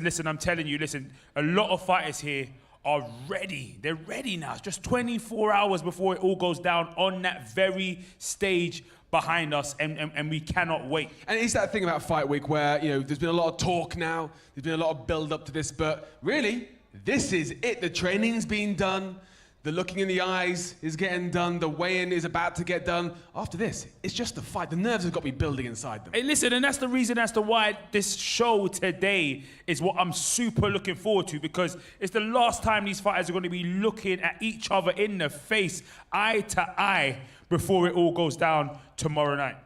Listen, I'm telling you, listen, a lot of fighters here are ready. They're ready now. It's just 24 hours before it all goes down on that very stage behind us, and we cannot wait. And it's that thing about Fight Week where, you know, there's been a lot of talk now, there's been a lot of build up to this, but really, this is it. The training's been done, the looking in the eyes is getting done, the weigh-in is about to get done. After this, it's just the fight. The nerves have got to be building inside them. Hey, listen, and that's the reason as to why this show today is what I'm super looking forward to, because it's the last time these fighters are going to be looking at each other in the face, eye to eye, before it all goes down tomorrow night.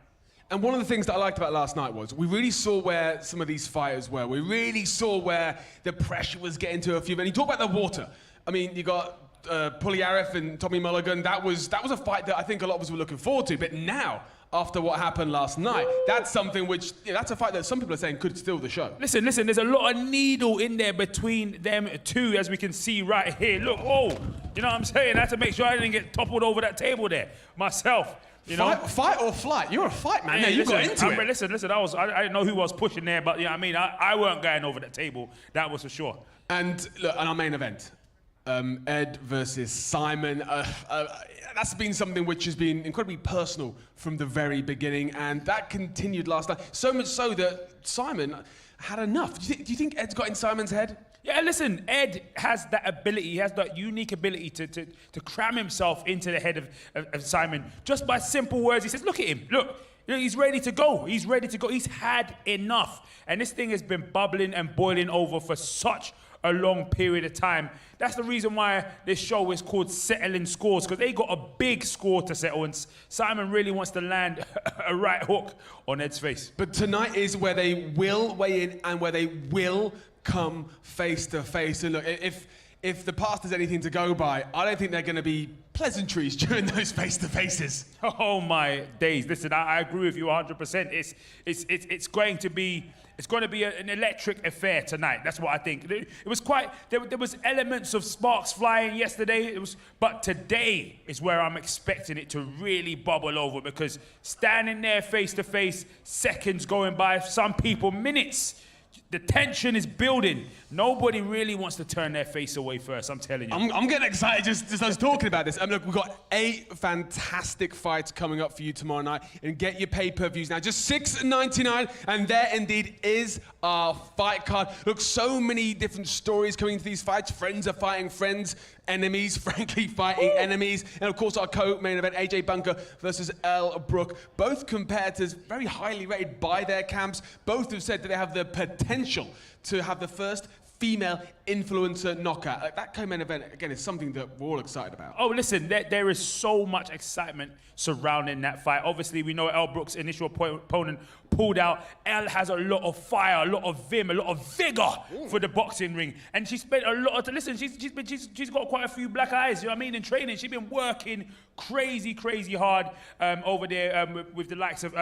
And one of the things that I liked about last night was we really saw where some of these fighters were. We really saw where the pressure was getting to a few men. You talk about the water. I mean, you got Puliaref and Tommy Mulligan. That was a fight that I think a lot of us were looking forward to. But now, after what happened last night, that's something which, that's a fight that some people are saying could steal the show. Listen, there's a lot of needle in there between them two, as we can see right here. Look, oh, you know what I'm saying? I had to make sure I didn't get toppled over that table there myself. You know? Fight or flight. You're a fight man. Yeah, you got into it. Listen, I didn't know who was pushing there, but you know what I mean? I weren't going over that table. That was for sure. And look, on our main event, Ed versus Simon. That's been something which has been incredibly personal from the very beginning, and that continued last night. So much so that Simon had enough. Do you think Ed's got in Simon's head? Yeah, listen, Ed has that ability, he has that unique ability to cram himself into the head of Simon. Just by simple words, he says, look at him, look, you know, he's ready to go, he's ready to go, he's had enough. And this thing has been bubbling and boiling over for such a long period of time. That's the reason why this show is called Settling Scores, because they got a big score to settle, and Simon really wants to land a right hook on Ed's face. But tonight is where they will weigh in and where they will come face to face. And look, if the past is anything to go by, I don't think they're going to be pleasantries during those face to faces. Oh my days! Listen, I agree with you 100%. It's going to be. It's going to be an electric affair tonight. That's what I think. It was quite. There was elements of sparks flying yesterday. But today is where I'm expecting it to really bubble over, because standing there face to face, seconds going by, some people minutes. The tension is building. Nobody really wants to turn their face away first, I'm telling you. I'm getting excited just us talking about this. Look, we've got 8 fantastic fights coming up for you tomorrow night. And get your pay-per-views now. Just $6.99, and there indeed is our fight card. Look, so many different stories coming into these fights. Friends are fighting friends. Enemies, frankly, fighting enemies. And of course, our co-main event, AJ Bunker versus ELLE Brooke. Both competitors very highly rated by their camps. Both have said that they have the potential to have the first female influencer knockout. That co-main event, again, is something that we're all excited about. Oh, listen, there is so much excitement surrounding that fight. Obviously, we know ELLE Brooke's initial opponent pulled out. ELLE has a lot of fire, a lot of vim, a lot of vigor for the boxing ring. And she spent a lot of, listen, she's got quite a few black eyes, you know what I mean, in training. She's been working crazy hard over there with the likes of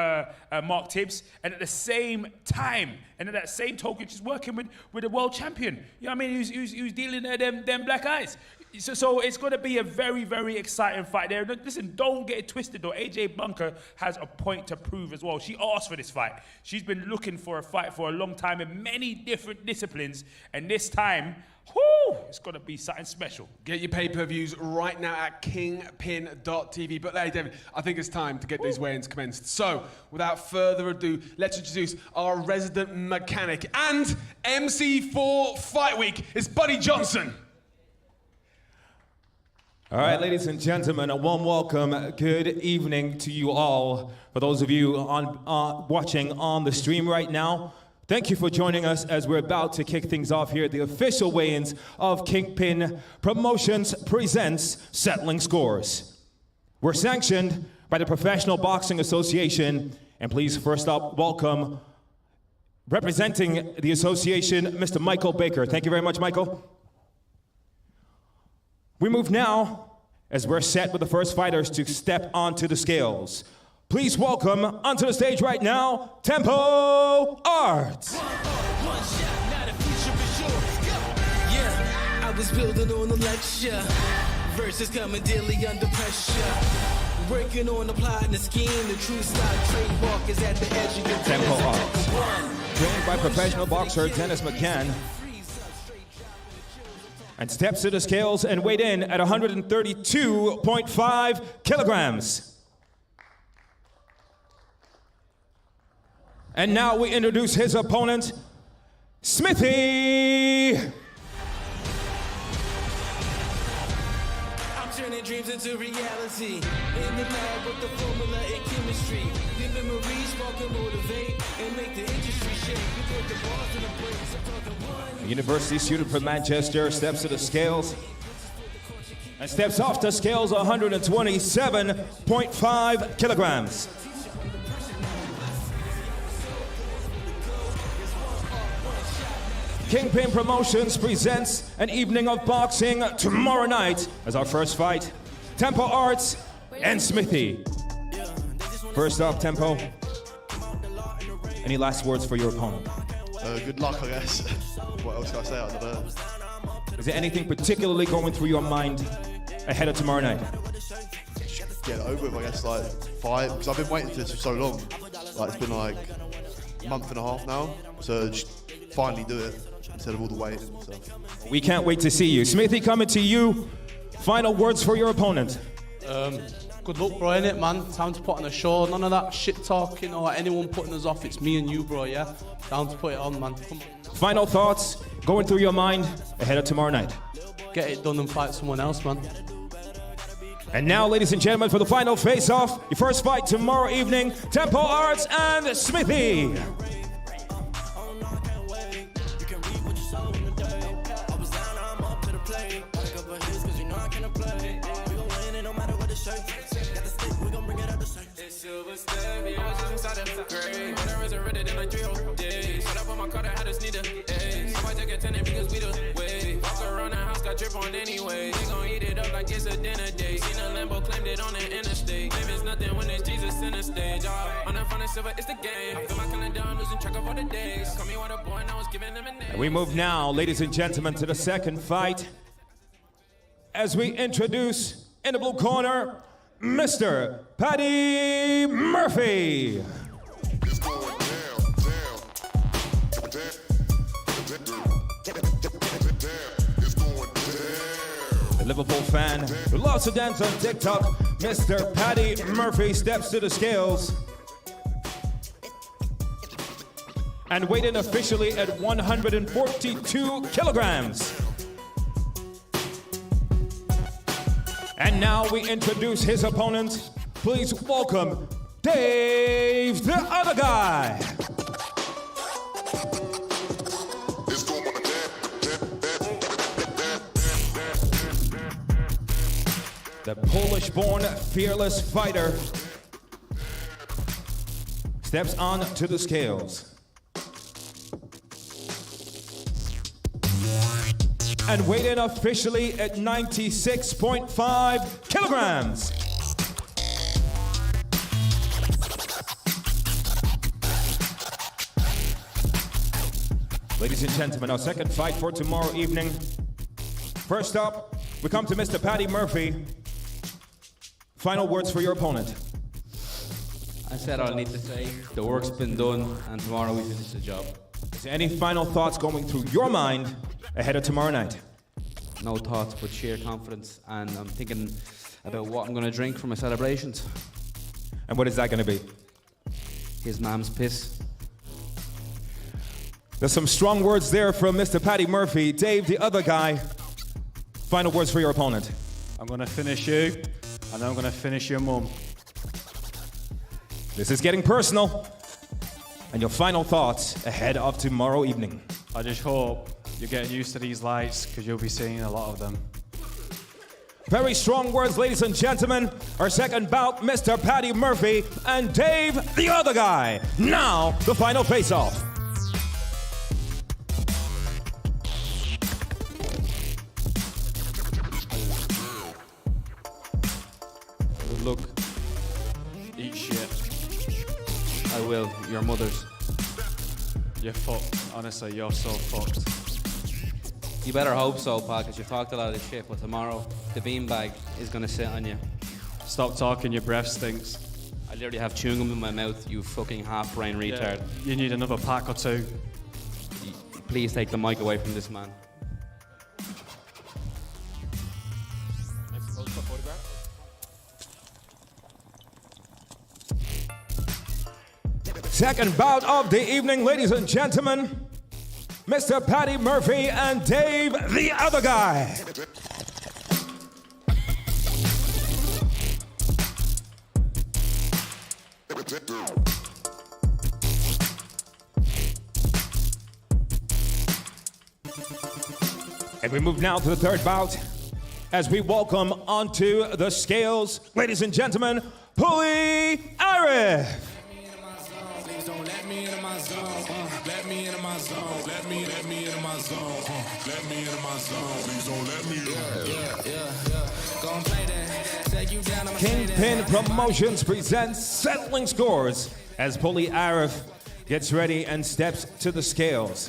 Mark Tibbs. And at the same time, and at that same token, she's working with a world champion. You know what I mean? Who's dealing them black eyes. So it's going to be a very exciting fight there. Listen, don't get it twisted though. AJ Bunker has a point to prove as well. She asked for this fight. She's been looking for a fight for a long time in many different disciplines. And this time, whoo, it's going to be something special. Get your pay-per-views right now at KINGPYN.tv. But hey, David, I think it's time to get these weigh-ins commenced. So, without further ado, let's introduce our resident mechanic and MC for Fight Week. It's Buddy Johnson. All right, ladies and gentlemen, a warm welcome. Good evening to you all. For those of you watching on the stream right now, thank you for joining us as we're about to kick things off here at the official weigh-ins of KINGPYN Promotions presents Settling Scores. We're sanctioned by the Professional Boxing Association, and please first up welcome, representing the association, Mr. Michael Baker. Thank you very much, Michael. We move now, as we're set with the first fighters to step onto the scales. Please welcome onto the stage right now, Tempo Arts. Yeah, I was building on the lecture. Verses coming daily under pressure. Working on the plot and the scheme. The true style trademark is at the edge of your Tempo Arts. Trained by professional boxer Dennis McCann, and steps to the scales and weighed in at 132.5 kilograms. And now we introduce his opponent, Smithy. I'm turning dreams into reality. In the lab with the formula and chemistry. Living Marie, sparking, motivate, and make the industry shake. We put the bars in the brakes. I'm talking one. A university student from Manchester steps to the scales and steps off the scales 127.5 kilograms. KINGPYN Promotions presents an evening of boxing tomorrow night as our first fight. Tempo Arts and Smithy. First up, Tempo. Any last words for your opponent? Good luck, I guess. What else can I say? I don't know. Is there anything particularly going through your mind ahead of tomorrow night? Get it over with, I guess, like fight. Because I've been waiting for this for so long. Like, it's been like a month and a half now. So just finally do it instead of all the waiting and stuff. We can't wait to see you. Smithy, coming to you. Final words for your opponent. Good luck, bro, innit, man? Time to put on a show. None of that shit talking or anyone putting us off. It's me and you, bro, yeah? Down to put it on, man. Come on. Final thoughts going through your mind ahead of tomorrow night. Get it done and fight someone else, man. And now, ladies and gentlemen, for the final face-off, your first fight tomorrow evening, Tempo Arts and Smithy. Drip on anyway, they gon' eat it up like it's a dinner day. Seen a Lambo, claimed it on the interstate. Name is nothing when it's Jesus in the stage. On the front and silver, it's the game. I feel my calendar, I'm losing track of all the days. Call me water boy, and I was giving them a name. And we move now, ladies and gentlemen, to the second fight. As we introduce, in the blue corner, Mr. Paddy Murphy. The Liverpool fan who loves to dance on TikTok, Mr. Paddy Murphy steps to the scales and weighed in officially at 142 kilograms. And now we introduce his opponent. Please welcome Dave, the other guy. The Polish-born fearless fighter steps on to the scales and weighed in officially at 96.5 kilograms. Ladies and gentlemen, our second fight for tomorrow evening. First up, we come to Mr. Paddy Murphy. Final words for your opponent. I said all I need to say. The work's been done, and tomorrow we finish the job. Is there any final thoughts going through your mind ahead of tomorrow night? No thoughts, but sheer confidence, and I'm thinking about what I'm going to drink for my celebrations. And what is that going to be? His mom's piss. There's some strong words there from Mr. Paddy Murphy. Dave, the other guy. Final words for your opponent. I'm going to finish you, and I'm going to finish your mum. This is getting personal. And your final thoughts ahead of tomorrow evening. I just hope you're getting used to these lights, because you'll be seeing a lot of them. Very strong words, ladies and gentlemen. Our second bout, Mr. Paddy Murphy and Dave, the other guy. Now, the final face-off. Good luck. Eat shit. I will. Your mother's. You're fucked. Honestly, you're so fucked. You better hope so, pal, because you've talked a lot of shit, but tomorrow, the beanbag is going to sit on you. Stop talking, your breath stinks. I literally have chewing gum in my mouth, you fucking half-brain retard. Yeah, you need another pack or two. Please take the mic away from this man. Second bout of the evening, ladies and gentlemen. Mr. Paddy Murphy and Dave, the other guy. And we move now to the third bout as we welcome onto the scales, ladies and gentlemen, Pulley Arif. Please don't let me into my zone. Let me into my zone. Let me into my zone. Let me into my zone. Please don't let me in. Yeah. Go and play that. Take you down. KINGPYN Promotions presents Settling Scores as Pulley Arif gets ready and steps to the scales.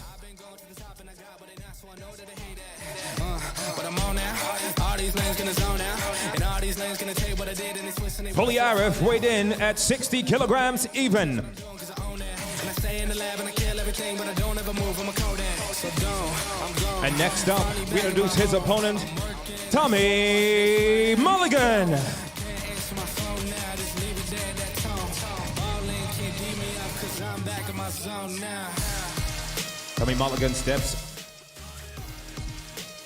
Pulley Arif weighed in at 60 kilograms even. And next up, we introduce his opponent, Tommy Mulligan. Tommy Mulligan steps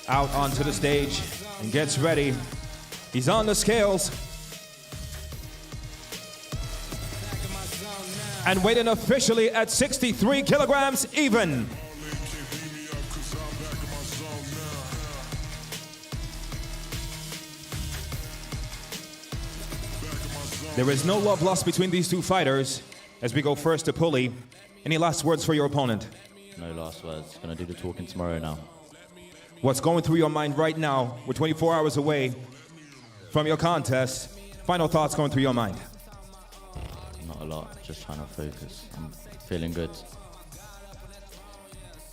out onto the stage and gets ready. He's on the scales. And weighing officially at 63 kilograms even. There is no love lost between these two fighters as we go first to Pulley. Any last words for your opponent? No last words. Gonna do the talking tomorrow now. What's going through your mind right now? We're 24 hours away from your contest. Final thoughts going through your mind? Not a lot, just trying to focus. I'm feeling good.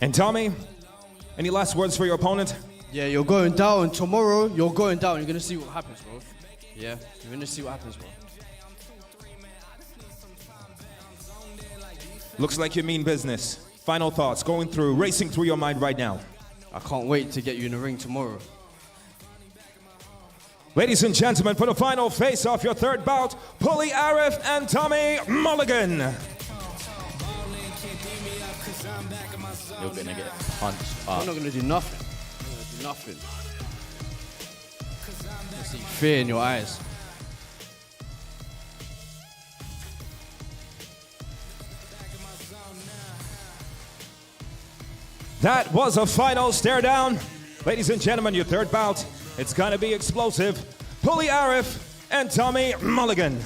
And Tommy, any last words for your opponent? Yeah, you're going down tomorrow. You're going down. You're gonna see what happens, bro. Yeah, you're gonna see what happens, bro. Looks like you mean business. Final thoughts going through, racing through your mind right now. I can't wait to get you in the ring tomorrow. Ladies and gentlemen, for the final face-off, your third bout, Pulley Arif and Tommy Mulligan. You're gonna get punched up. I'm not gonna do nothing. I'm gonna do nothing. I see fear in your eyes. That was a final stare down. Ladies and gentlemen, your third bout. It's gonna be explosive. Pulley Arif and Tommy Mulligan.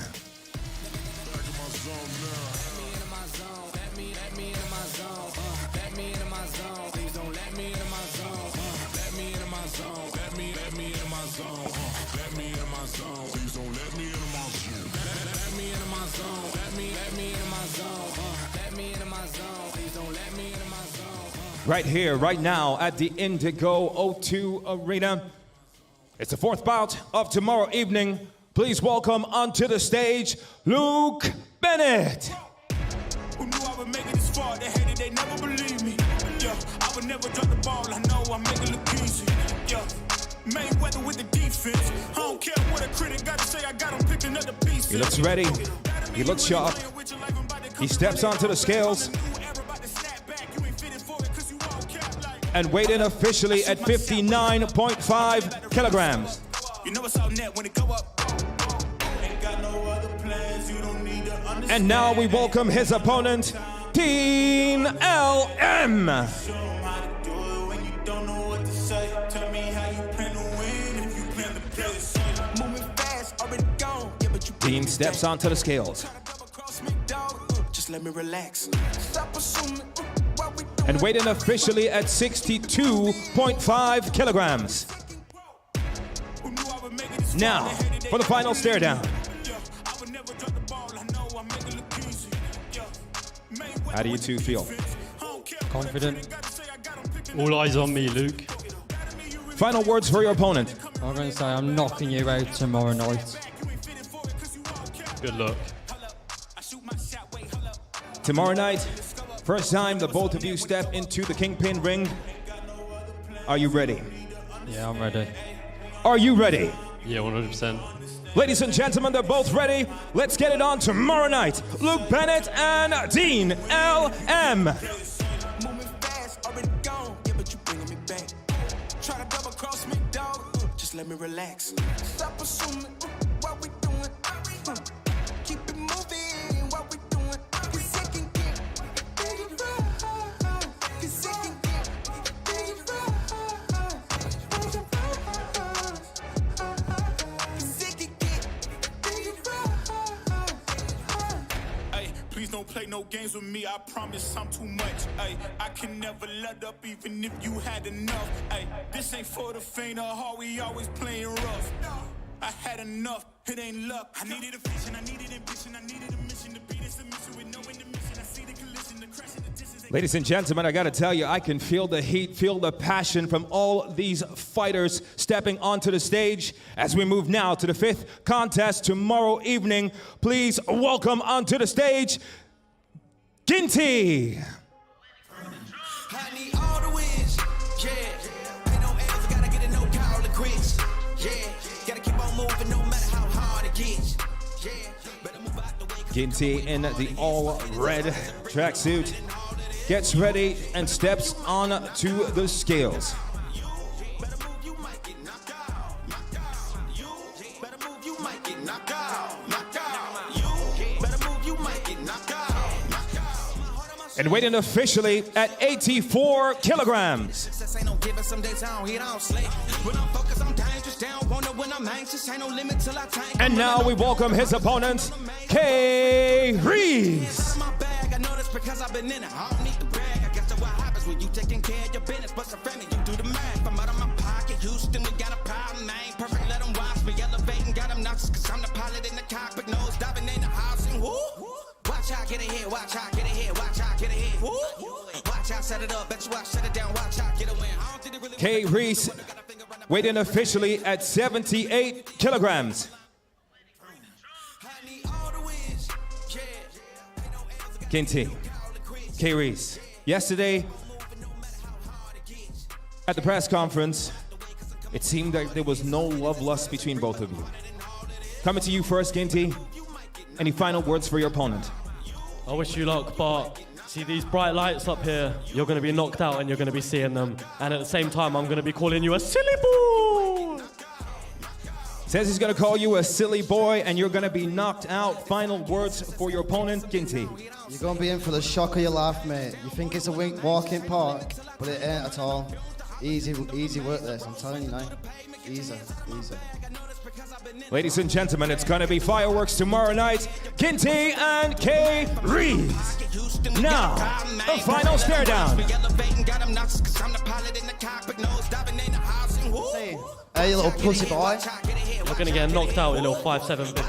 Right here, right now, at the Indigo O2 Arena. It's the fourth bout of tomorrow evening. Please welcome onto the stage, Luke Bennett. Who knew I would make it this far? They hated, they never believe me. Yeah, I would never drop the ball. I know I make it look easy. Yeah, Mayweather with the defense. I don't care what a critic got to say. I got him picking up the pieces. He looks ready. He looks sharp. He steps onto the scales. And weighed in officially at 59.5 kilograms. You know what's out net when it go up. Ain't got no other plans. You don't need to understand. And now we welcome his opponent, Team LM. Show 'em how to do it when you don't know what to say. Tell me how you plan to win if you plan to play. Moving fast, already gone. Yeah, but you Team steps onto the scales. Just let me relax. Stop assuming. And weighed in officially at 62.5 kilograms. Now, for the final stare down. How do you two feel? Confident. All eyes on me, Luke. Final words for your opponent. I'm going to say I'm knocking you out tomorrow night. Good luck. Tomorrow night, first time the both of you step into the KINGPYN ring. Are you ready? Yeah, I'm ready. Are you ready? Yeah, 100%. Ladies and gentlemen, they're both ready. Let's get it on tomorrow night. Luke Bennett and Dean LM. Moving fast, already gone. Yeah, but you bringing me back. Try to double cross me, dog. Just let me relax. Stop assuming what we doing. Keep it moving, what we doing. 'Cause it can get big rough. 'Cause it can get big rough. 'Cause it can get big rough. Hey, please don't play no games with me. I promise I'm too much. Hey, I can never let up even if you had enough. Hey, this ain't for the faint of heart. We always playing rough. I had enough. It ain't luck. I needed a vision. I needed ambition. I needed a mission to be this submission with no intermission. I see the collision, the crash in the distance. Ladies and gentlemen, I gotta tell you, I can feel the heat, feel the passion from all these fighters stepping onto the stage as we move now to the 5th contest tomorrow evening. Please welcome onto the stage, KINGPYN. I need all the wins, yeah. Ain't no else, gotta get it, no call to quits, yeah. Gotta keep on moving no matter how hard it gets, yeah. Better move out the way. KINGPYN in the all-red tracksuit gets ready and steps on to the scales. Better move, you might get knocked out. You better move, you might get knocked out. You better move, you might get knocked out. And weighing officially at 84 kilograms. Success ain't no given, some days I don't hit, I don't slay. When I'm focused, I'm dangerous, down, wonder when I'm anxious, ain't no limit till I tank. And now we welcome his opponent, K. Reese. My bag, I know that's because I've been in it. I don't need the bag, I guess that's what happens when you taking care of your business. But some family, you do the math. I'm out of my pocket, Houston, we got a problem, man. Ain't perfect, let them watch me elevating, got them nauseous, cause I'm the pilot in the cockpit, nose diving in the housing, woo. Watch out, get ahead, watch out, get ahead, watch out, get ahead. Woo. Watch out, set it up, bet you I shut it down, watch out, get a win. I don't think it really K. Reese weighing officially at 78 kilograms. KINGPYN, K. Reese. Yesterday, at the press conference, it seemed like there was no love lust between both of you. Coming to you first, KINGPYN. Any final words for your opponent? I wish you luck, but see these bright lights up here, you're going to be knocked out and you're going to be seeing them. And at the same time, I'm going to be calling you a silly boy. Says he's going to call you a silly boy and you're going to be knocked out. Final words for your opponent, KINGPYN. You're going to be in for the shock of your life, mate. You think it's a walk in park, but it ain't at all. Easy work this, I'm telling you now. Easy. Ladies and gentlemen, it's gonna be fireworks tomorrow night. KINGPYN and K. Reese. Now, the final stare down. Hey, you little pussy boy. You're going to get knocked out, you little 5'7" bitch.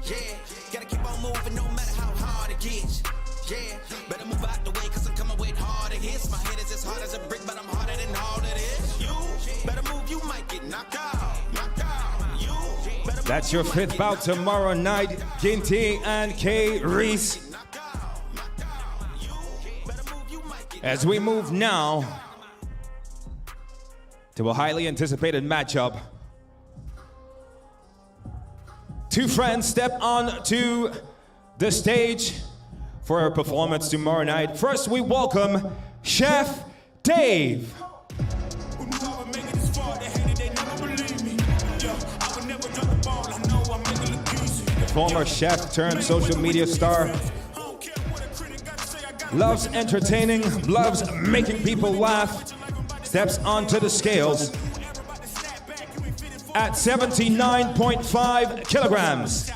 Yeah, gotta keep on moving no matter how hard it gets. Yeah, better move out the way cause I'm coming with harder hits. My head is as hard as a brick, but I'm harder than all of this. You better move, you might get knocked out. You better move, That's your 5th bout tomorrow night. KINGPYN and K. Reese. As we move now to a highly anticipated matchup. Two friends step on to the stage for our performance tomorrow night. First, we welcome Chef Dave. The former chef turned social media star. Loves entertaining, loves making people laugh. Steps onto the scales at 79.5 kilograms.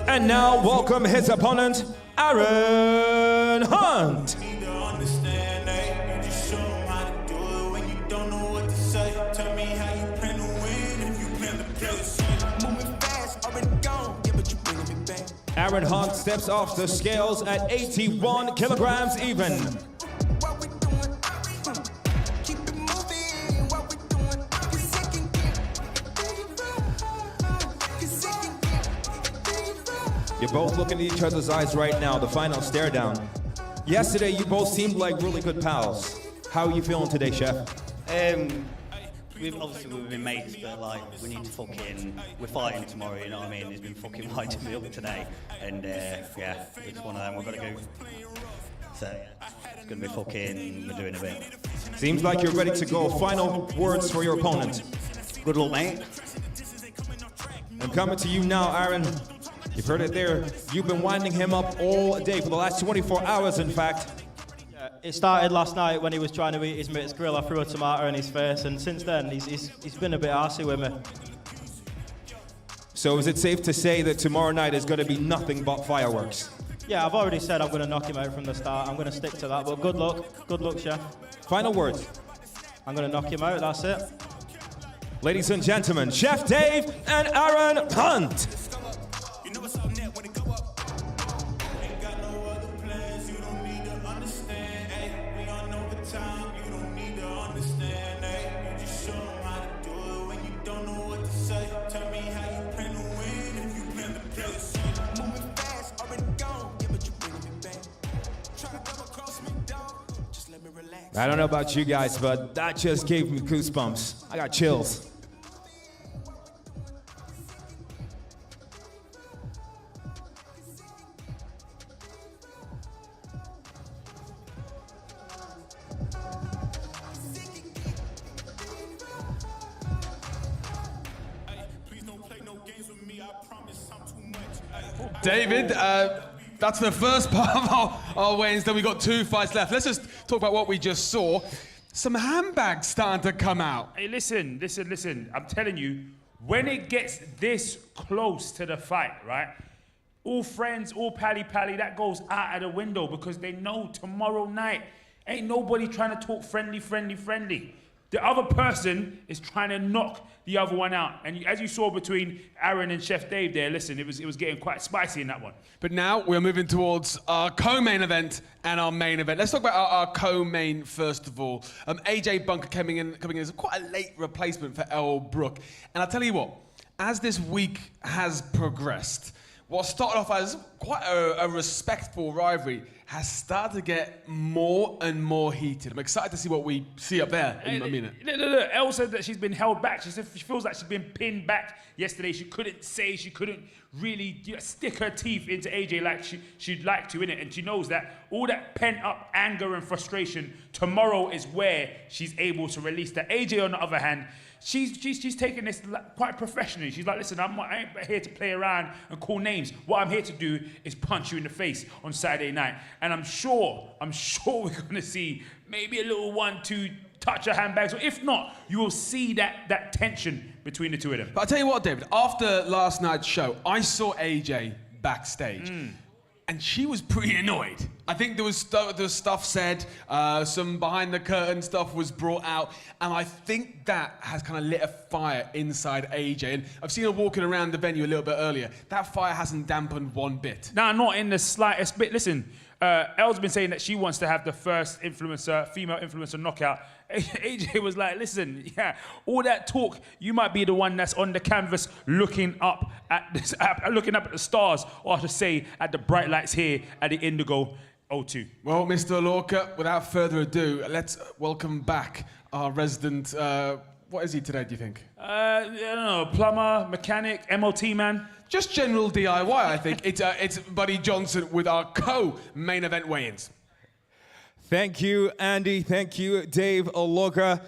And now welcome his opponent, Aaron Hunt. Aaron Hunt steps off the scales at 81 kilograms even. You're both looking at each other's eyes right now, the final stare down. Yesterday, you both seemed like really good pals. How are you feeling today, Chef? We've been mates, but like we need to fucking, we're fighting tomorrow, you know what I mean? He's been fucking winding me up today, and yeah, it's one of them. We've got to go. So yeah, it's gonna be fucking. We're doing a bit. Seems like you're ready to go. Final words for your opponent. Good luck, mate. I'm coming to you now, Aaron. You've heard it there. You've been winding him up all day for the last 24 hours, in fact. It started last night when he was trying to eat his mate's grill. I threw a tomato in his face, and since then he's been a bit arsey with me. So is it safe to say that tomorrow night is going to be nothing but fireworks? Yeah, I've already said I'm going to knock him out from the start. I'm going to stick to that, but good luck, Chef. Final words. I'm going to knock him out, that's it. Ladies and gentlemen, Chef Dave and Aaron Hunt. I don't know about you guys, but that just gave me goosebumps. I got chills. David, that's the first part of our weigh-ins. Then we've got 2 fights left. Let's just talk about what we just saw. Some handbags starting to come out. Hey, listen. I'm telling you, when it gets this close to the fight, right? All friends, all pally, that goes out of the window because they know tomorrow night ain't nobody trying to talk friendly. The other person is trying to knock the other one out. And as you saw between Aaron and Chef Dave there, listen, it was getting quite spicy in that one. But now we're moving towards our co-main event and our main event. Let's talk about our co-main first of all. AJ Bunker coming in as quite a late replacement for ELLE BROOK. And I'll tell you what, as this week has progressed, what started off as quite a respectful rivalry has started to get more and more heated. I'm excited to see what we see up there in a minute. Look, Elle said that she's been held back. She said she feels like she's been pinned back yesterday. She couldn't really stick her teeth into AJ like she'd like to, innit? And she knows that all that pent-up anger and frustration, tomorrow is where she's able to release that. AJ, on the other hand, she's taking this quite professionally. She's like, listen, I ain't here to play around and call names. What I'm here to do is punch you in the face on Saturday night. And I'm sure we're gonna see maybe a little 1-2 touch of handbags, or if not, you will see that tension between the two of them. But I'll tell you what, David, after last night's show, I saw AJ backstage. And she was pretty annoyed. I think there was stuff said, some behind the curtain stuff was brought out, and I think that has kind of lit a fire inside AJ. And I've seen her walking around the venue a little bit earlier. That fire hasn't dampened one bit. Nah, not in the slightest bit. Listen, Elle's been saying that she wants to have the first female influencer knockout. AJ was like, listen, yeah, all that talk, you might be the one that's on the canvas looking up at the stars, or I should say, at the bright lights here at the Indigo O2. Well, Mr. Lorca, without further ado, let's welcome back our resident, what is he today, do you think? I don't know, plumber, mechanic, MOT man. Just general DIY, I think. It's Buddy Johnson with our co-main event weigh-ins. Thank you, Andy. Thank you, Dave Ologa.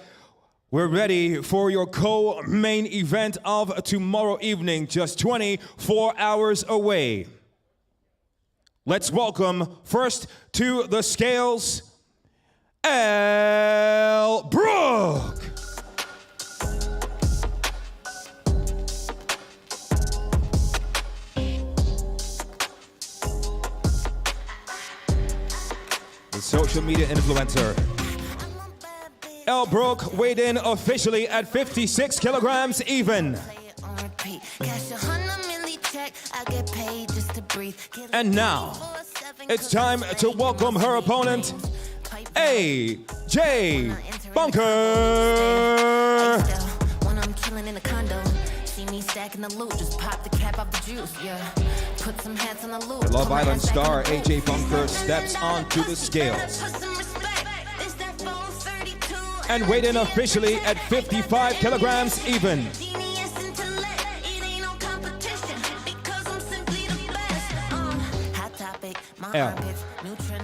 We're ready for your co-main event of tomorrow evening, just 24 hours away. Let's welcome first to the scales, ELLE BROOK. Social media influencer. ELLE BROOK weighed in officially at 56 kilograms even. And now, it's time to welcome her opponent, AJ Bunker. stacking the loot, just pop the cap off the juice, yeah. Put some hats on the loop. The Love Island star AJ Bunker steps onto the scales and weighed in officially at 55 kilograms even. Elle,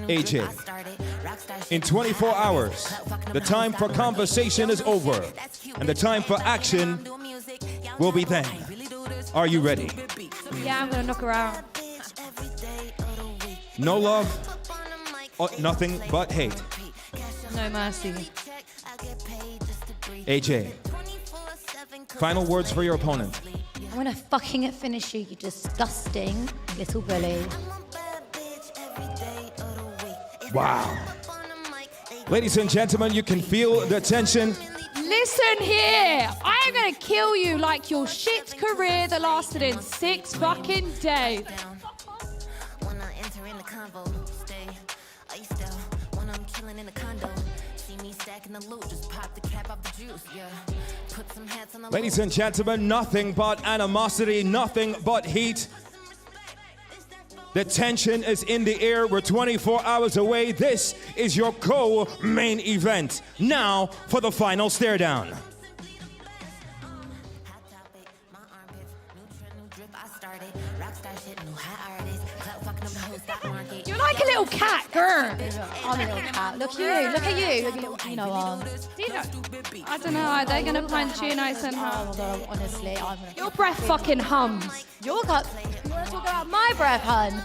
AJ, in 24 hours, the time for conversation is over, and the time for action will be then. Are you ready? Yeah, I'm gonna knock her out. No love, nothing but hate. No mercy. AJ, final words for your opponent. I'm gonna fucking finish you, you disgusting little bully. Wow. Ladies and gentlemen, you can feel the tension. Listen here, I am gonna kill you like your shit career that lasted in 6 fucking days. Ladies and gentlemen, nothing but animosity, nothing but heat. The tension is in the air. We're 24 hours away. This is your co-main event. Now for the final stare down. You're like a little cat, girl. I'm a little cat. Look at you. Look at you. Look at little, you know, I don't know. Are they gonna punch you nice and hard? Oh, honestly, your breath fucking hums. You wanna talk about my breath, hun?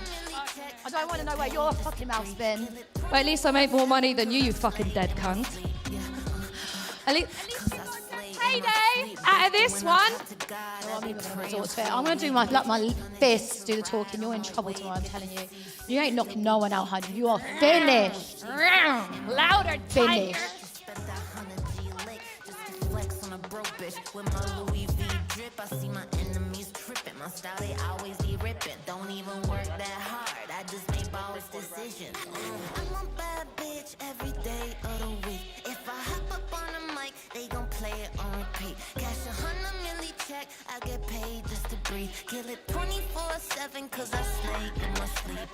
I don't want to know where your fucking mouth's been. But at least I made more money than you fucking dead cunt. At least payday out of this one. Oh, I'm even gonna resort to it. I'm gonna do my fists do the talking. You're in trouble tomorrow, I'm telling you. You ain't knocking no one out, hun. You are finished. Louder, finished. I see my enemies tripping. My style, they always be ripping. Don't even work that hard. I just make boss decisions. I'm a bad bitch every day of the week. If I hop up on the mic, they gon' play it on repeat. Cash 100 milli check, I get paid just to breathe. Kill it 24/7 cause I slay in my sleep.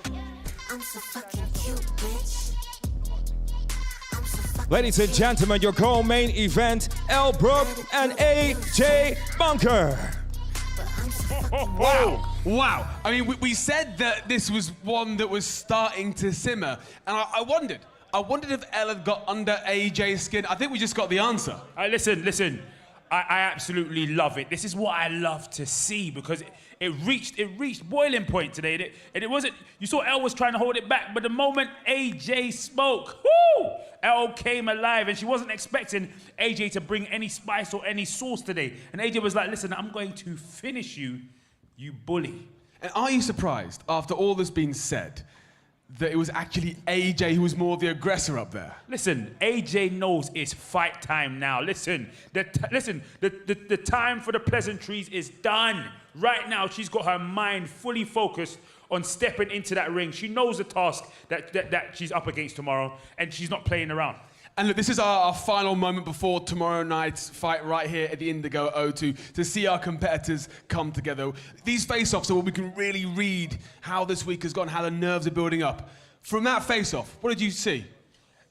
I'm so fucking cute, bitch. Ladies and gentlemen, your co-main event, ELLE, BROOK and AJ Bunker. Wow. Wow. I mean, we said that this was one that was starting to simmer. And I wondered if ELLE had got under AJ's skin. I think we just got the answer. Listen. I absolutely love it. This is what I love to see because it reached boiling point today. And it wasn't, you saw Elle was trying to hold it back, but the moment AJ spoke, whoo, Elle came alive and she wasn't expecting AJ to bring any spice or any sauce today. And AJ was like, listen, I'm going to finish you, you bully. And are you surprised, after all this being said, that it was actually AJ who was more the aggressor up there? Listen, AJ knows it's fight time now. Listen, the time for the pleasantries is done. Right now, she's got her mind fully focused on stepping into that ring. She knows the task that she's up against tomorrow, and she's not playing around. And look, this is our final moment before tomorrow night's fight right here at the Indigo O2 to see our competitors come together. These face-offs are where we can really read how this week has gone, how the nerves are building up. From that face-off, what did you see?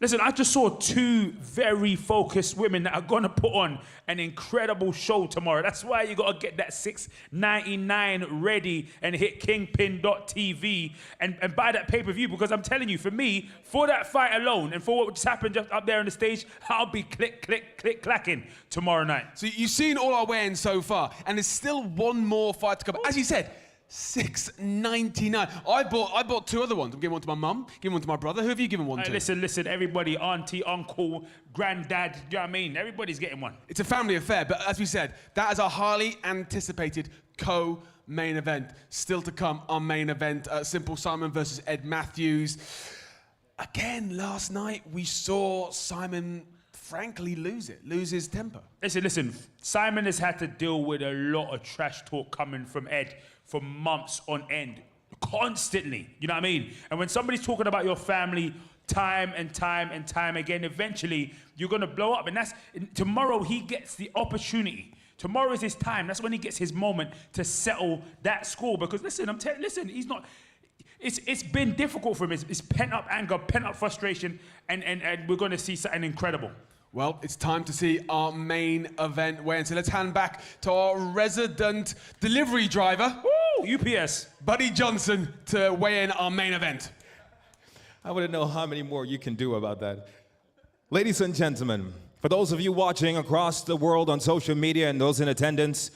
Listen, I just saw two very focused women that are going to put on an incredible show tomorrow. That's why you got to get that $6.99 ready and hit kingpyn.tv and buy that pay-per-view, because I'm telling you, for me, for that fight alone and for what just happened just up there on the stage, I'll be click, clacking tomorrow night. So you've seen all our weigh-ins so far, and there's still one more fight to come. As you said, $6.99. I bought two other ones. I'm giving one to my mum, giving one to my brother. Who have you given one to? Listen, everybody, auntie, uncle, granddad, you know what I mean? Everybody's getting one. It's a family affair, but as we said, that is a highly anticipated co-main event. Still to come, our main event, Simple Simon versus Ed Matthews. Again, last night we saw Simon frankly lose his temper. Listen, Simon has had to deal with a lot of trash talk coming from Ed for months on end, constantly, you know what I mean? And when somebody's talking about your family time and time again, eventually you're gonna blow up. And tomorrow he gets the opportunity Tomorrow is his time. That's when he gets his moment to settle that score. Because listen, he's not. It's been difficult for him. It's pent up anger, pent up frustration, and we're going to see something incredible. Well, it's time to see our main event weigh-in. So let's hand back to our resident delivery driver, UPS, Buddy Johnson, to weigh in our main event. I wouldn't know how many more you can do about that. Ladies and gentlemen, for those of you watching across the world on social media and those in attendance,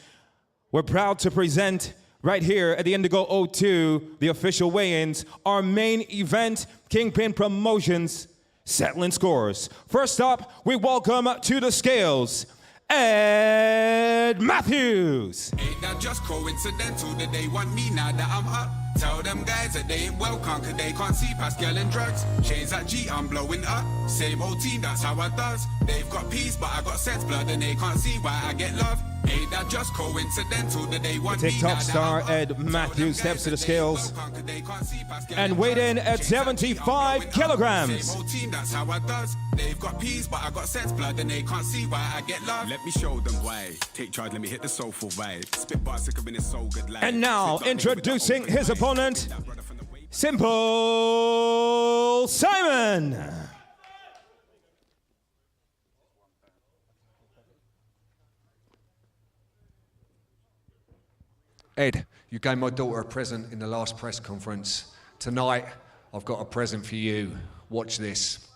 we're proud to present right here at the Indigo O2, the official weigh-ins, our main event, KINGPYN Promotions, settling scores. First up, we welcome to the scales, Ed Matthews. Ain't that just coincidental that they want me now that I'm up? Tell them guys that they ain't welcome cause they can't see past girl and drugs. Chains at G, I'm blowing up. Same old team, that's how I does. They've got peace, but I got sense blood and they can't see why I get love. Ain't that just coincidental that they want TikTok star Ed Matthews steps to the scales and weighed in at 75 kilograms. Same old team, that's how I does. They've got peace, but I got sense blood and they can't see why I get love. Let me show them why. Take charge, let me hit the soulful vibe. Spit bars sicker in so good life. And now, introducing his opponent, Simple Simon. Ed, you gave my daughter a present in the last press conference. Tonight, I've got a present for you. Watch this.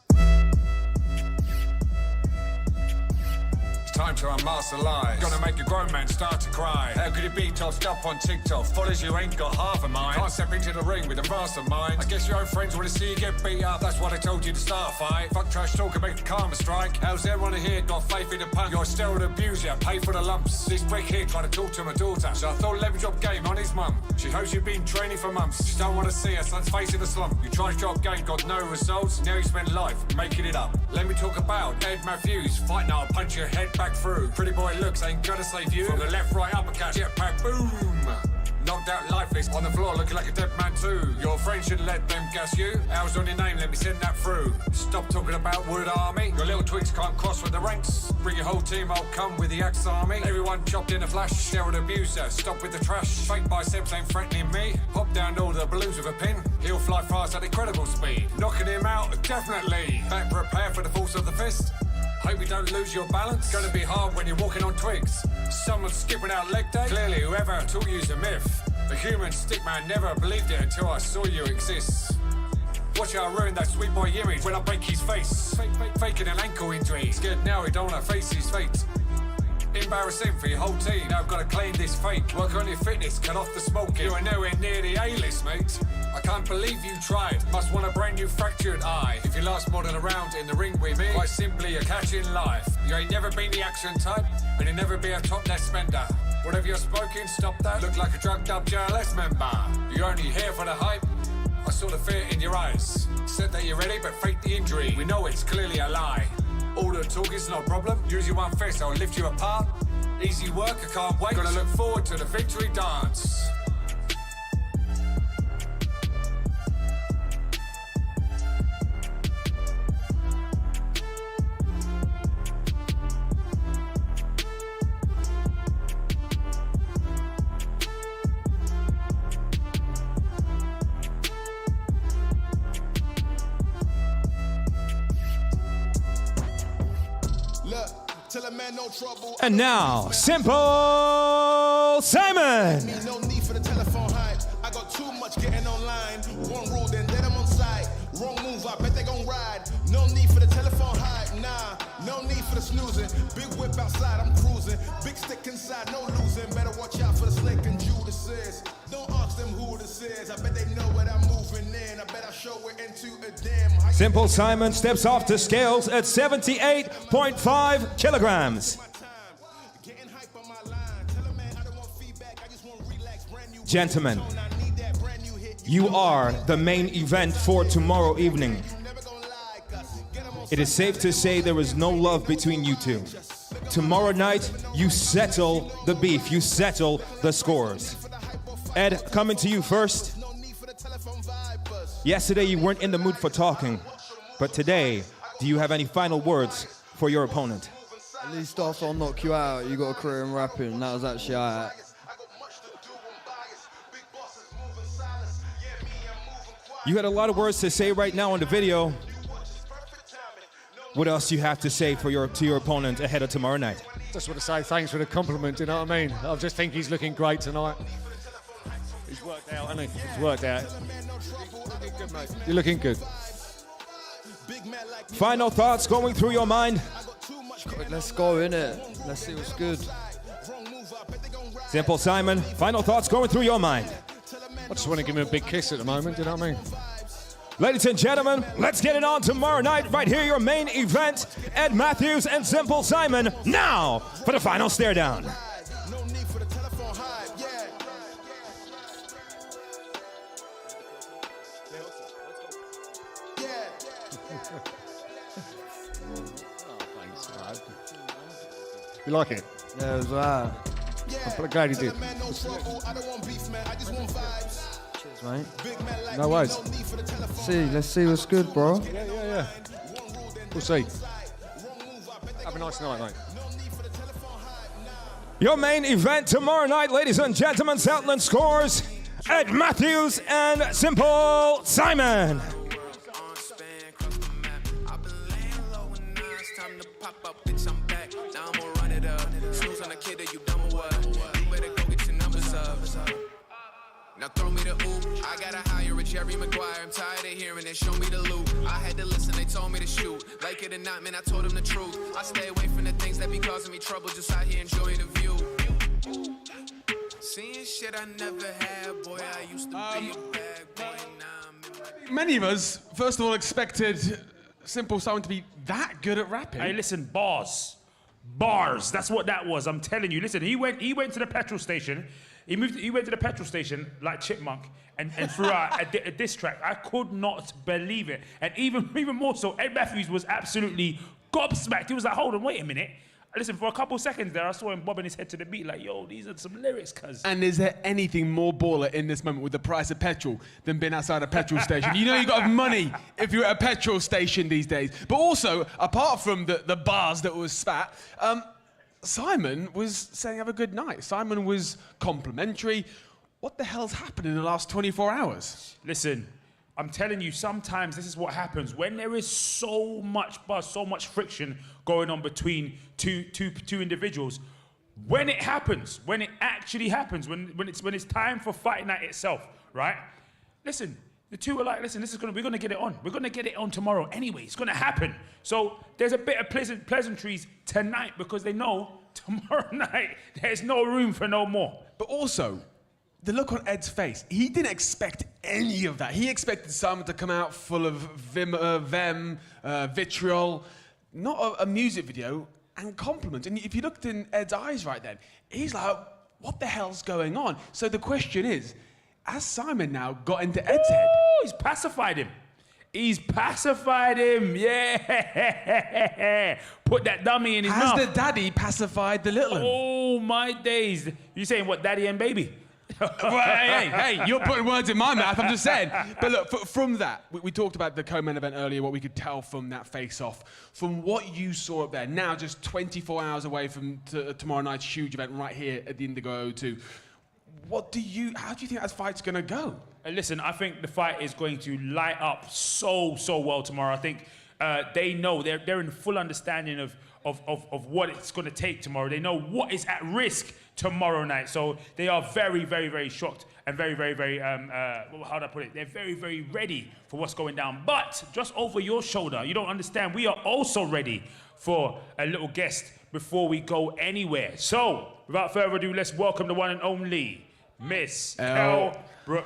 Time to unmask the lies. Gonna make a grown man start to cry. How could it be tossed up on TikTok? Follows you ain't got half a mind. Can't step into the ring with a mastermind. I guess your own friends want to see you get beat up. That's what I told you to start a fight. Fuck trash talk and make the karma strike. How's everyone here got faith in the punk? You're a steroid abuser, pay for the lumps. This prick here trying to talk to my daughter. So I thought let me drop game on his mum. She hopes you've been training for months. She don't want to see her son's face in the slump. You try to drop game, got no results. Now you spend life making it up. Let me talk about Ed Matthews. Fight now, I'll punch your head back through. Pretty boy looks ain't gonna save you. From the left, right, uppercut, jetpack, boom. Knocked out lifeless, on the floor looking like a dead man too. Your friend should let them gas you. Hours on your name, let me send that through. Stop talking about Wood Army. Your little twigs can't cross with the ranks. Bring your whole team, I'll come with the Axe Army. Everyone chopped in a flash, steroid abuser. Stop with the trash. Fake biceps ain't threatening me. Pop down all the balloons with a pin. He'll fly fast at incredible speed. Knocking him out, definitely. Back prepare for the force of the fist. Hope you don't lose your balance. Gonna be hard when you're walking on twigs. Someone's skipping out leg day. Clearly, whoever taught you's a myth. The human stick man never believed it until I saw you exist. Watch how I ruin that sweet boy image when I break his face. Faking an ankle injury. Scared now he don't wanna face his fate. Embarrassing for your whole team. Now I've got to claim this fake. Work on your fitness, cut off the smoking. You are nowhere near the A-list, mate. I can't believe you tried. Must want a brand new fractured eye. If you last more than a round in the ring with me, quite simply you're catching life. You ain't never been the action type, and you'll never be a top-ness spender. Whatever you're smoking, stop that. Look like a drugged-up JLS member. You're only here for the hype. I saw the fear in your eyes. Said that you're ready, but fake the injury. We know it's clearly a lie. All the talk is no problem. Use your one fist, I'll lift you apart. Easy work, I can't wait. Gonna look forward to the victory dance. And now, Simple Simon. No need for the telephone hype. I got too much getting online. One rule, then let them on site. Wrong move, I bet they gon' ride. No need for the telephone hype, nah. No need for the snoozing. Big whip outside, I'm cruising. Big stick inside, no losing. Better watch out for the slick and Judas is. Don't ask them who this is. I bet they know what I'm moving in. I bet I show it into a damn. Simple Simon steps off the scales at 78.5 kilograms. Gentlemen, you are the main event for tomorrow evening. It is safe to say there is no love between you two. Tomorrow night, you settle the beef, you settle the scores. Ed, coming to you first. Yesterday you weren't in the mood for talking, but today, do you have any final words for your opponent? At least after I knock you out, you got a career in rapping, and that was actually alright. You had a lot of words to say right now in the video. What else do you have to say to your opponent ahead of tomorrow night? Just want to say thanks for the compliment, you know what I mean? I just think he's looking great tonight. He's worked out, hasn't he? He's worked out. You're looking good. Final thoughts going through your mind? Let's go, innit? Let's see what's good. Simple Simon, final thoughts going through your mind? I just want to give him a big kiss at the moment, you know what I mean? Ladies and gentlemen, let's get it on tomorrow night right here, your main event. Ed Matthews and Simple Simon, now for the final stare down. You like it? Yeah, it was right. I'm glad you did. Cheers, mate. No worries. Let's see what's good, bro. Yeah. We'll see. Have a nice night, mate. Your main event tomorrow night, ladies and gentlemen, Southland Scores, Ed Matthews and Simple Simon. Now throw me the oop, I gotta hire a Jerry Maguire. I'm tired of hearing it, show me the loot. I had to listen, they told me to shoot. Like it or not, man, I told them the truth. I stay away from the things that be causing me trouble, just out here enjoying the view. Seeing shit I never had, boy, I used to be a bad boy, now Many of us, first of all, expected Simple Simon to be that good at rapping. Hey, listen, bars. That's what that was. I'm telling you. Listen, he went to the petrol station. He went to the petrol station like Chipmunk and threw out a diss track. I could not believe it. And even more so, Ed Matthews was absolutely gobsmacked. He was like, hold on, wait a minute. Listen, for a couple seconds there, I saw him bobbing his head to the beat like, yo, these are some lyrics, cuz. And is there anything more baller in this moment with the price of petrol than being outside a petrol station? You know you got to have money if you're at a petrol station these days. But also, apart from the bars that was spat, Simon was saying have a good night. Simon was complimentary. What the hell's happened in the last 24 hours? Listen, I'm telling you, sometimes this is what happens. When there is so much buzz, so much friction going on between two individuals, when it happens, when it actually happens, when it's time for fight night itself, right? Listen, the two are like, listen, we're gonna get it on. We're gonna get it on tomorrow anyway. It's gonna happen. So there's a bit of pleasantries tonight because they know tomorrow night there's no room for no more. But also, the look on Ed's face, he didn't expect any of that. He expected Simon to come out full of vitriol, not a music video, and compliments. And if you looked in Ed's eyes right then, he's like, what the hell's going on? So the question is, has Simon now got into Ed's head? He's pacified him. Yeah. Put that dummy in his mouth. Has the daddy pacified the little one? Oh, my days. You saying what, daddy and baby? Well, hey, you're putting words in my mouth, I'm just saying. But look, from that, we talked about the co-main event earlier, what we could tell from that face-off. From what you saw up there, now just 24 hours away from tomorrow night's huge event right here at the Indigo O2, how do you think that fight's going to go? Listen, I think the fight is going to light up so well tomorrow. I think they know, they're in full understanding of what it's going to take tomorrow. They know what is at risk tomorrow night. So they are very shocked and very, how do I put it? They're very ready for what's going down. But just over your shoulder, you don't understand, we are also ready for a little guest before we go anywhere. So without further ado, let's welcome the one and only Miss ELLE.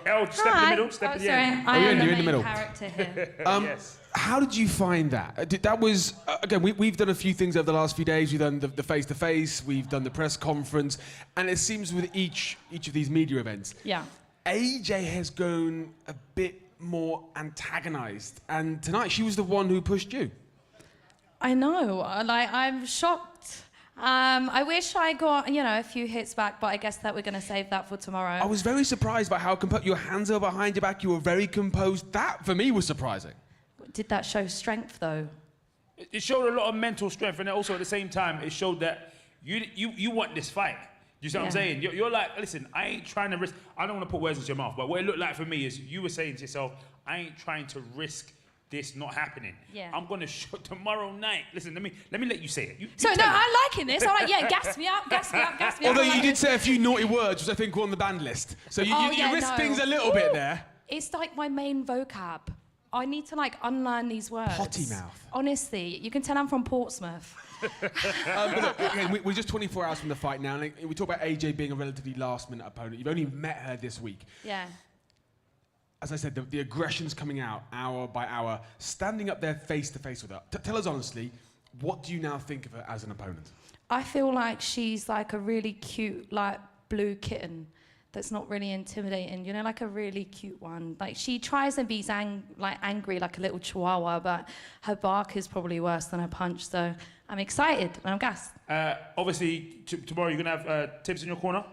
ELLE, step in the middle, step in the end. I am you're in the middle. character here. Yes. How did you find that? That was, again, we've done a few things over the last few days. We've done the face-to-face, we've done the press conference, and it seems with each of these media events, Yeah. AJ has grown a bit more antagonized, and tonight she was the one who pushed you. I know. I'm shocked. I wish I got, a few hits back, but I guess that we're going to save that for tomorrow. I was very surprised by how your hands are behind your back. You were very composed. That, for me, was surprising. Did that show strength, though? It showed a lot of mental strength, and also at the same time, it showed that you want this fight. You see what I'm saying? You're like, listen, I ain't trying to risk. I don't want to put words into your mouth, but what it looked like for me is you were saying to yourself, I ain't trying to risk this not happening. Yeah. I'm gonna show tomorrow night. Listen, let me let you say it. You So no, tell me. I'm liking this. I'm like, yeah, gas me up, gas me up, gas me up. Although I you like did this. say a few naughty words, which I think were on the banned list. So you risk things a little bit there. It's like my main vocab. I need to like unlearn these words. Potty mouth. Honestly, you can tell I'm from Portsmouth. But look, again, we're just 24 hours from the fight now, and we talk about AJ being a relatively last-minute opponent. You've only met her this week. Yeah. As I said, the aggression's coming out hour by hour, standing up there face-to-face with her. Tell us honestly, what do you now think of her as an opponent? I feel like she's like a really cute, like blue kitten that's not really intimidating. You know, like a really cute one. Like she tries and be angry like a little chihuahua, but her bark is probably worse than her punch. So I'm excited and I'm gassed. Obviously, tomorrow you're gonna have Tibbs in your corner.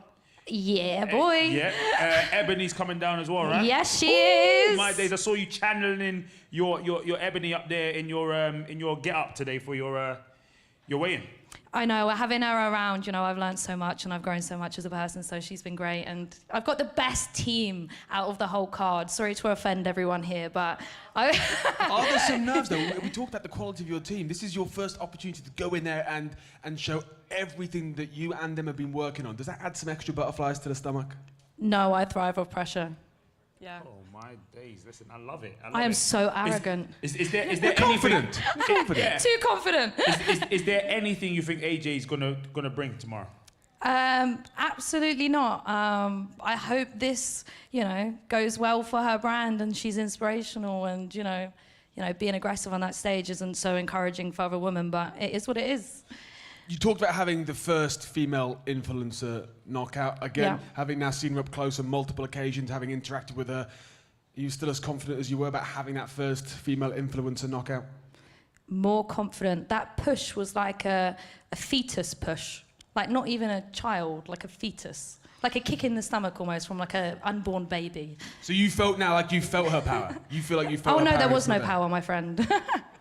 Yeah, boy. Yeah. Ebony's coming down as well, right? Yes, she is. My days, I saw you channeling your Ebony up there in your get up today for your weigh-in. I know, having her around, you know, I've learned so much and I've grown so much as a person, so she's been great. And I've got the best team out of the whole card. Sorry to offend everyone here, but Are there some nerves, though? We talked about the quality of your team. This is your first opportunity to go in there and show everything that you and them have been working on. Does that add some extra butterflies to the stomach? no, I thrive off pressure. Yeah. Oh my days! Listen, I love it. I am so arrogant. Is there anything? Confident. Yeah. Too confident. Is there anything you think AJ is gonna bring tomorrow? Absolutely not. I hope this, you know, goes well for her brand and she's inspirational and, you know, being aggressive on that stage isn't so encouraging for other women, but it is what it is. You talked about having the first female influencer knockout. Again, having now seen her up close on multiple occasions, having interacted with her, are you still as confident as you were about having that first female influencer knockout? More confident. That push was like a fetus push. Like not even a child, like a fetus. Like a kick in the stomach almost from like an unborn baby. So you felt now like you felt her power? You feel like you felt her power? Oh no, there was no power, my friend.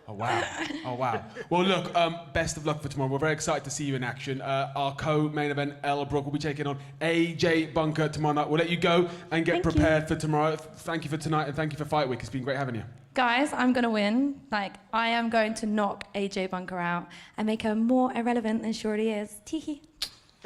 Oh wow, oh wow. Well look, best of luck for tomorrow. We're very excited to see you in action. Our co-main event, ELLE Brooke, will be taking on AJ Bunker tomorrow night. We'll let you go and get prepared for tomorrow. Thank you for tonight and thank you for Fight Week. It's been great having you. Guys, I'm gonna win. Like, I am going to knock AJ Bunker out and make her more irrelevant than she already is. Teehee.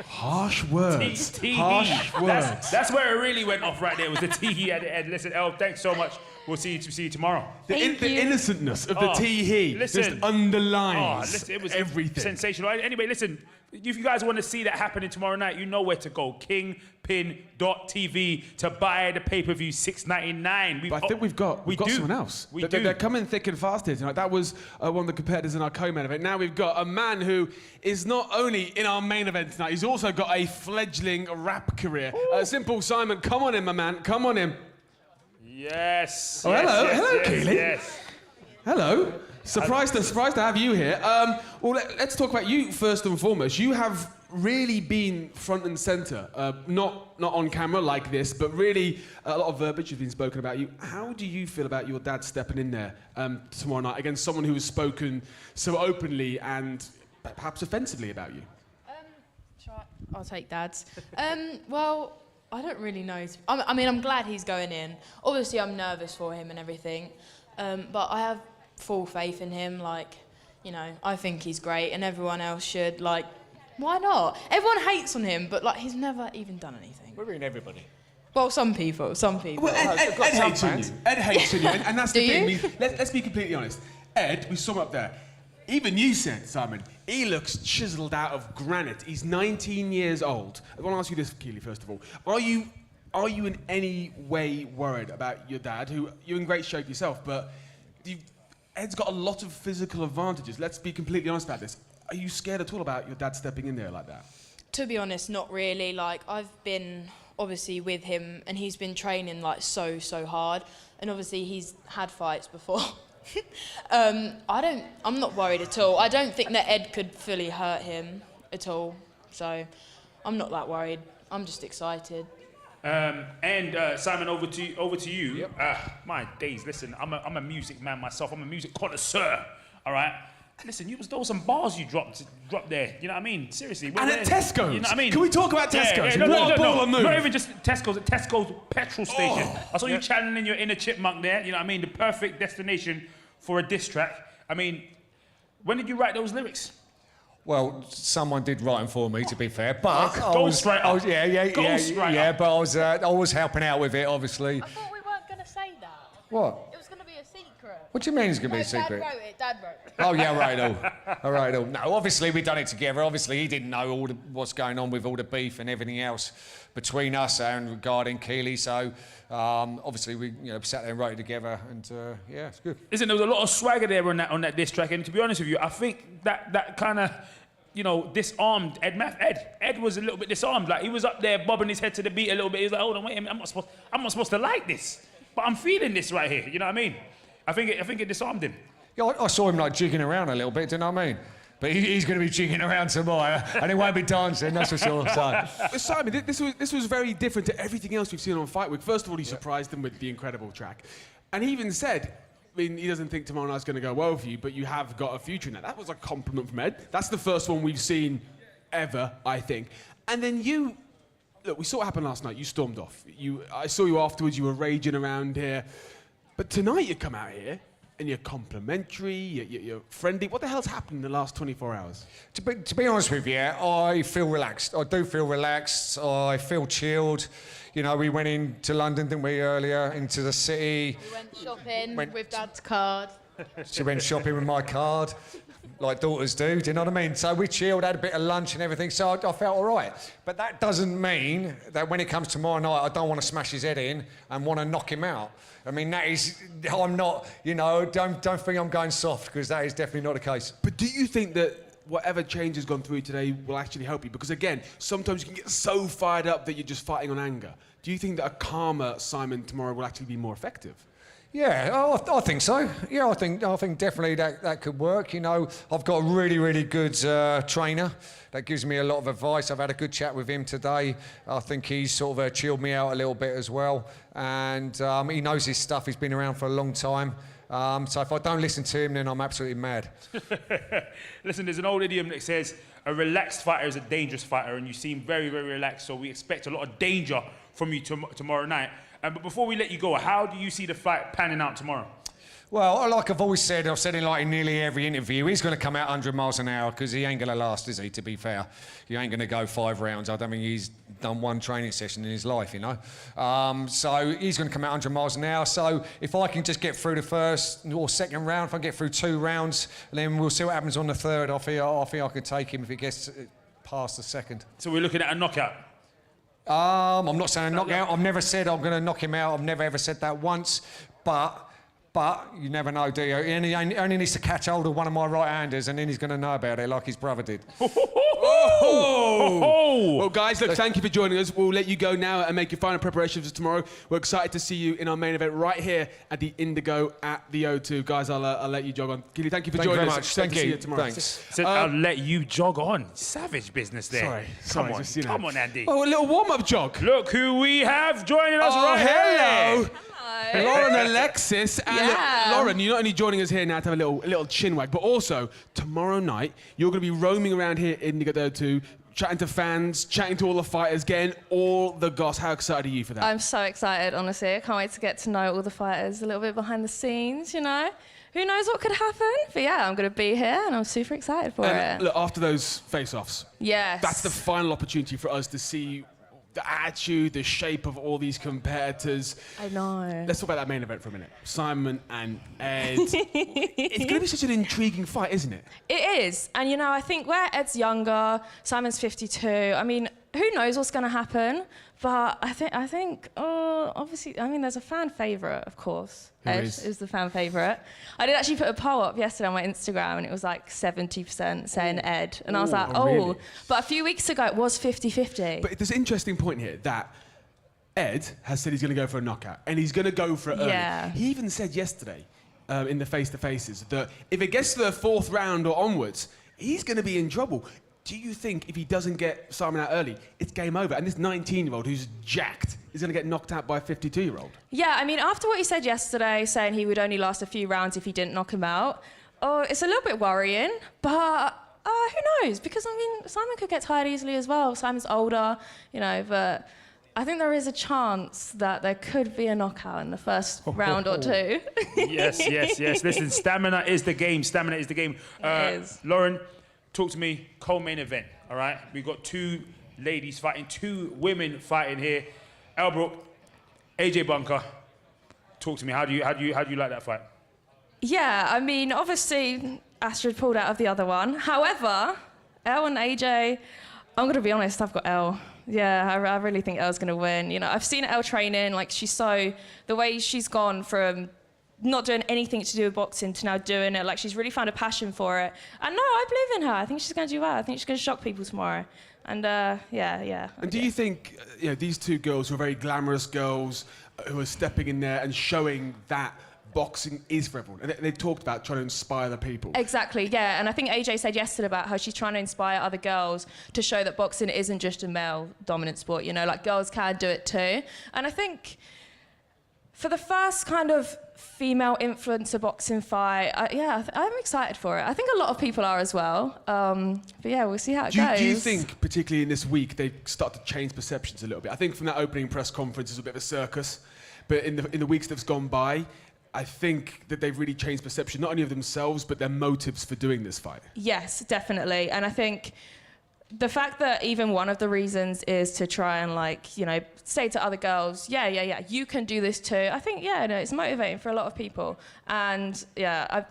Harsh words. Harsh words. That's where it really went off right there, was the tee at the end. Listen, Elle, thanks so much. We'll see you tomorrow. The innocentness of the tee just underlines it was everything. Sensational. Anyway, listen, if you guys want to see that happening tomorrow night, you know where to go. KINGPYN.tv to buy the pay-per-view $6.99. But I think we've got someone else. They're coming thick and fast here tonight. That was one of the competitors in our co-main event. Now we've got a man who is not only in our main event tonight, he's also got a fledgling rap career. Simple Simon, come on in, my man. Come on in. Yes. Oh, hello. Hello, Keely. Yes. Hello. Surprised to have you here. Well, let's talk about you first and foremost. You have really been front and centre, not on camera like this, but really a lot of verbiage has been spoken about you. How do you feel about your dad stepping in there tomorrow night against someone who has spoken so openly and perhaps offensively about you? I'll take Dad's. Well, I don't really know. I mean, I'm glad he's going in. Obviously, I'm nervous for him and everything, but I have full faith in him. Like, you know, I think he's great, and everyone else should. Like, why not? Everyone hates on him, but like, he's never even done anything. We're in everybody. Well, some people. Well, Ed hates on you. Ed hates on you, and that's the thing. I mean, let's be completely honest. Ed, we saw him up there. Even you said, Simon, he looks chiseled out of granite. He's 19 years old. I want to ask you this, Keely, first of all. Are you in any way worried about your dad, who you're in great shape yourself, but Ed's got a lot of physical advantages. Let's be completely honest about this. Are you scared at all about your dad stepping in there like that? To be honest, not really. Like, I've been obviously with him, and he's been training like so hard, and obviously he's had fights before. I'm not worried at all. I don't think that Ed could fully hurt him at all, so I'm not that worried. I'm just excited. Simon, over to you. Yep. My days, listen, I'm a music man myself. I'm a music connoisseur, all right? Listen, there was some bars you dropped there. You know what I mean? Seriously. And at Tesco's. You know what I mean? Can we talk about Tesco's? No, What a baller move. Not even just Tesco's. At Tesco's petrol station. I saw you channeling your inner chipmunk there. You know what I mean? The perfect destination for a diss track. I mean, when did you write those lyrics? Well, someone did write them for me, to be fair, but but I was helping out with it, obviously. I thought we weren't going to say that. What? It was going to be a secret. What do you mean it's going to be a secret? Dad wrote it. Oh, yeah, right, all right. No, obviously we've done it together. Obviously he didn't know what's going on with all the beef and everything else between us and regarding Keely. So obviously we sat there and wrote it together, and yeah, it's good. Listen, there was a lot of swagger there on that diss track, and to be honest with you, I think that kind of disarmed Ed. Ed was a little bit disarmed. Like, he was up there bobbing his head to the beat a little bit. He was like, hold on, wait a minute, I'm not supposed to like this, but I'm feeling this right here. You know what I mean? I think it disarmed him. Yeah, I saw him like jigging around a little bit, didn't I mean? But he's going to be jigging around tomorrow, and he won't be dancing, that's for sure. So. Simon, this was very different to everything else we've seen on Fight Week. First of all, he surprised them with the incredible track. And he even said, I mean, he doesn't think tomorrow night's going to go well for you, but you have got a future in that. That was a compliment from Ed. That's the first one we've seen ever, I think. And then look, we saw what happened last night. You stormed off. I saw you afterwards. You were raging around here. But tonight you come out here and you're complimentary, you're friendly. What the hell's happened in the last 24 hours? To be honest with you, I feel relaxed. I do feel relaxed. I feel chilled. You know, we went into London, didn't we, earlier, into the city. We went shopping with Dad's card. She went shopping with my card, like daughters do you know what I mean? So we chilled, had a bit of lunch and everything, so I felt all right. But that doesn't mean that when it comes tomorrow night, I don't want to smash his head in and want to knock him out. I mean, I'm not, don't think I'm going soft, because that is definitely not the case. But do you think that whatever change has gone through today will actually help you? Because again, sometimes you can get so fired up that you're just fighting on anger. Do you think that a calmer Simon tomorrow will actually be more effective? Yeah, I think so. Yeah, I think definitely that could work. I've got a really, really good trainer that gives me a lot of advice. I've had a good chat with him today. I think he's sort of chilled me out a little bit as well. And he knows his stuff. He's been around for a long time. So if I don't listen to him, then I'm absolutely mad. Listen, there's an old idiom that says, a relaxed fighter is a dangerous fighter, and you seem very, very relaxed, so we expect a lot of danger from you tomorrow night. But before we let you go, how do you see the fight panning out tomorrow? Well, like I've always said, I've said in nearly every interview, he's going to come out 100 miles an hour, because he ain't going to last, is he, to be fair? He ain't going to go 5 rounds. I don't think he's done one training session in his life, So he's going to come out 100 miles an hour. So if I can just get through the first or second round, if I get through 2 rounds, then we'll see what happens on the third. I think I could take him if he gets past the second. So we're looking at a knockout? I'm not saying a knockout. I've never said I'm going to knock him out. I've never ever said that once. But you never know, do you? He only needs to catch hold of one of my right-handers, and then he's going to know about it like his brother did. Well, guys, look, thank you for joining us. We'll let you go now and make your final preparations for tomorrow. We're excited to see you in our main event right here at the Indigo at the O2. Guys, I'll let you jog on. Keely, thank you for joining us. Thank you very much. See you tomorrow. Thanks. So I'll let you jog on. Savage business there. Sorry. Come on, Andy. Oh, a little warm-up jog. Look who we have joining us right hello. here. Lauren Alexis. And look, Lauren, you're not only joining us here now to have a little chin wag, but also tomorrow night you're going to be roaming around here in Indigo O2, chatting to fans, chatting to all the fighters, getting all the goss. How excited are you for that? I'm so excited, honestly. I can't wait to get to know all the fighters a little bit behind the scenes, Who knows what could happen? But yeah, I'm going to be here and I'm super excited for it. Look, after those face-offs, yes, that's the final opportunity for us to see the attitude, the shape of all these competitors. I know. Let's talk about that main event for a minute. Simon and Ed. It's going to be such an intriguing fight, isn't it? It is. And, I think where Ed's younger, Simon's 52, I mean, who knows what's going to happen? But I think, obviously, there's a fan favourite, of course. Ed is the fan favourite. I did actually put a poll up yesterday on my Instagram, and it was like 70% saying Ed. And I was like, really? But a few weeks ago, it was 50-50. But there's an interesting point here that Ed has said he's going to go for a knockout, and he's going to go for it early. Yeah. He even said yesterday in the face-to-faces that if it gets to the 4th round or onwards, he's going to be in trouble. Do you think if he doesn't get Simon out early, it's game over? And this 19-year-old who's jacked is going to get knocked out by a 52-year-old? Yeah, after what he said yesterday, saying he would only last a few rounds if he didn't knock him out, it's a little bit worrying, but who knows? Because, I mean, Simon could get tired easily as well. Simon's older, but I think there is a chance that there could be a knockout in the first round or two. Yes. Listen, stamina is the game. Stamina is the game. It is. Lauren, talk to me. Co-main event, all right? We've got 2 ladies fighting, 2 women fighting here. Elle Brooke, AJ Bunker. Talk to me. How do you like that fight? Yeah, I mean, obviously, Astrid pulled out of the other one. However, Elle and AJ, I'm going to be honest, I've got Elle. Yeah, I really think Elle's going to win. I've seen Elle training, the way she's gone from not doing anything to do with boxing to now doing it, she's really found a passion for it. And no, I believe in her. I think she's going to do well. I think she's going to shock people tomorrow. And yeah. And do you think these 2 girls who are very glamorous girls who are stepping in there and showing that boxing is for everyone? And they talked about trying to inspire the people. Exactly, yeah. And I think AJ said yesterday about how she's trying to inspire other girls to show that boxing isn't just a male-dominant sport, girls can do it too. And I think for the first kind of female influencer boxing fight, I'm excited for it. I think a lot of people are as well. But yeah, we'll see how it goes. Do you think, particularly in this week, they start to change perceptions a little bit? I think from that opening press conference, it was a bit of a circus. But in the weeks that's gone by, I think that they've really changed perception, not only of themselves, but their motives for doing this fight. Yes, definitely. And I think the fact that even one of the reasons is to try and say to other girls, yeah, you can do this too. I think, it's motivating for a lot of people. And yeah,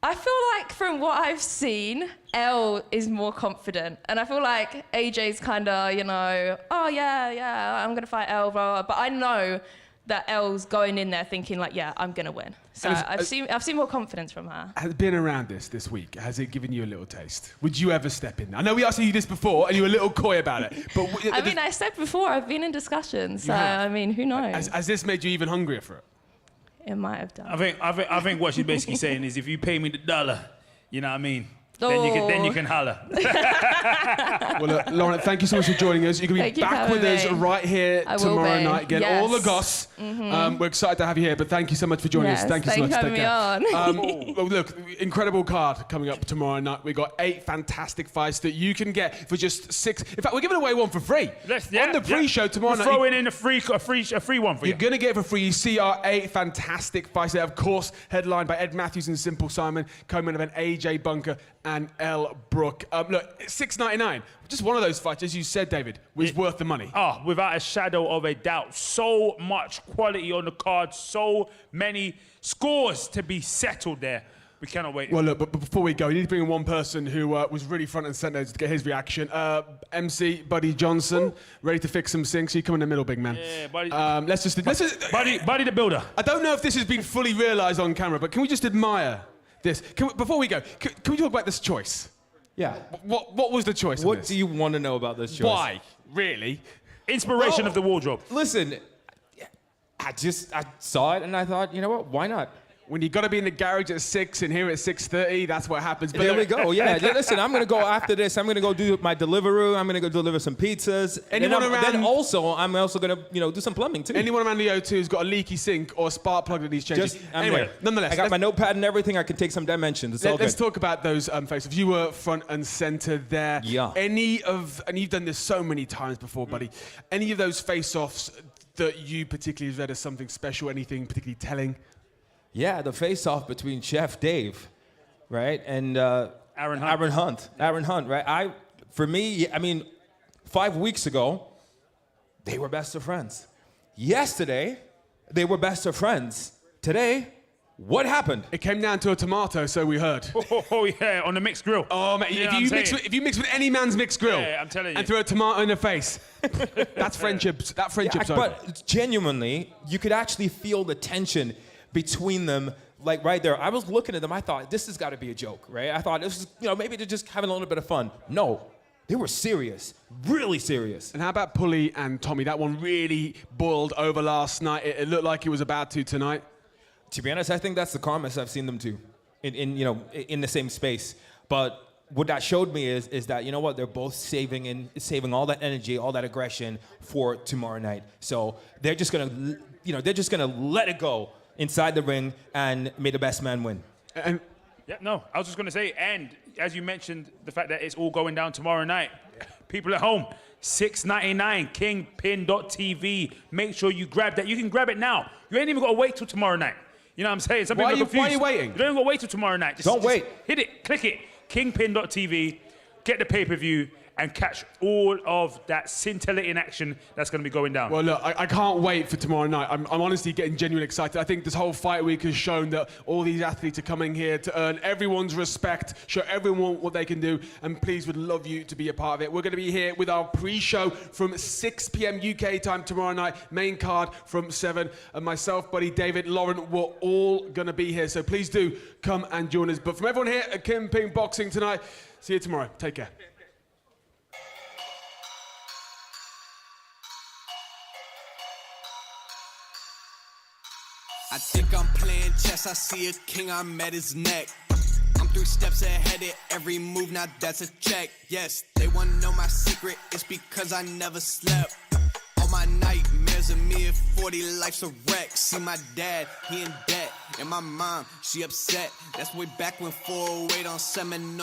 I feel like from what I've seen, Elle is more confident. And I feel like AJ's kind of, oh yeah, I'm going to fight Elle, blah, blah. But I know that Elle's going in there thinking I'm going to win. So I've seen more confidence from her. Has been around this week, has it given you a little taste? Would you ever step in? I know we asked you this before and you were a little coy about it. But I said before, I've been in discussions. So, I mean, who knows? Has this made you even hungrier for it? It might have done. I think what she's basically saying is if you pay me the $1, you know what I mean? Then you can holler. Well, look, Lauren, thank you so much for joining us. You're going to be back with us right here tomorrow night. Get all the goss. We're excited to have you here, but thank you so much for joining us. Thank you so much. Thank you for having me on. Well, look, incredible card coming up tomorrow night. We've got 8 fantastic fights that you can get for just 6. In fact, we're giving away one for free. On the pre-show tomorrow night. We're throwing in a free one for you. You're going to get it for free. You see our 8 fantastic fights there, of course, headlined by Ed Matthews and Simple Simon, co-main event AJ Bunker and Elle Brooke. Look, $6.99. Just one of those fights, as you said, David, was worth the money. Oh, without a shadow of a doubt. So much quality on the card. So many scores to be settled there. We cannot wait. Well, look, but before we go, you need to bring in one person who was really front and centre to get his reaction. MC Buddy Johnson, ready to fix some sinks. You come in the middle, big man. Yeah, Buddy. Let's just Buddy the builder. I don't know if this has been fully realised on camera, but can we just admire this? Before we go, can we talk about this choice? Yeah. What was the choice? What do you want to know about this choice? Why? Really? Inspiration of the wardrobe. Listen, I saw it and I thought, you know what? Why not? When you got to be in the garage at 6 and here at 6:30, that's what happens. But there we go. Yeah. Listen, I'm gonna go after this. I'm gonna go do my Deliveroo. I'm gonna go deliver some pizzas. Then I'm also gonna do some plumbing too. Anyone around the O2 who's got a leaky sink or a spark plug that needs changing. Anyway, nonetheless, I got my notepad and everything. I can take some dimensions. Let's talk about those faces. You were front and center there. Yeah. And you've done this so many times before, buddy. Any of those face-offs that you particularly read as something special? Anything particularly telling? Yeah, the face-off between Chef Dave, right, and Aaron Hunt. Aaron Hunt, right? For me, 5 weeks ago, they were best of friends. Yesterday, they were best of friends. Today, what happened? It came down to a tomato, so we heard. Oh yeah, on the mixed grill. Oh, mate, if you mix with any man's mixed grill, I'm telling you, and throw a tomato in the face, that's friendship. That friendship's over. But genuinely, you could actually feel the tension between them, like right there. I was looking at them, I thought, this has got to be a joke, right? I thought this is, maybe they're just having a little bit of fun. No, they were serious, really serious. And how about Pulley and Tommy? That one really boiled over last night. It looked like it was about to tonight. To be honest, I think that's the calmest I've seen them two, in the same space. But what that showed me is that, you know what, they're both saving all that energy, all that aggression for tomorrow night. So they're just gonna let it go inside the ring, and may the best man win. And yeah, no, I was just going to say, and as you mentioned, the fact that it's all going down tomorrow night. People at home, $6.99, KINGPYN.tv. Make sure you grab that. You can grab it now. You ain't even got to wait till tomorrow night. You know what I'm saying? Some people are confused. Why are you waiting? You don't even got to wait till tomorrow night. Don't wait. Hit it, click it, KINGPYN.tv, get the pay-per-view, and catch all of that scintillating action that's going to be going down. Well, look, I can't wait for tomorrow night. I'm honestly getting genuinely excited. I think this whole fight week has shown that all these athletes are coming here to earn everyone's respect, show everyone what they can do, and please would love you to be a part of it. We're going to be here with our pre-show from 6 p.m. UK time tomorrow night, main card from 7, and myself, buddy David, Lauren, we're all going to be here, so please do come and join us. But from everyone here at KINGPYN Boxing tonight, see you tomorrow. Take care. I think I'm playing chess, I see a king, I'm at his neck. I'm 3 steps ahead of every move, now that's a check. Yes, they wanna know my secret, it's because I never slept. All my nightmares of me at 40, life's a wreck. See my dad, he in debt, and my mom, she upset. That's way back when 408 on Seminole.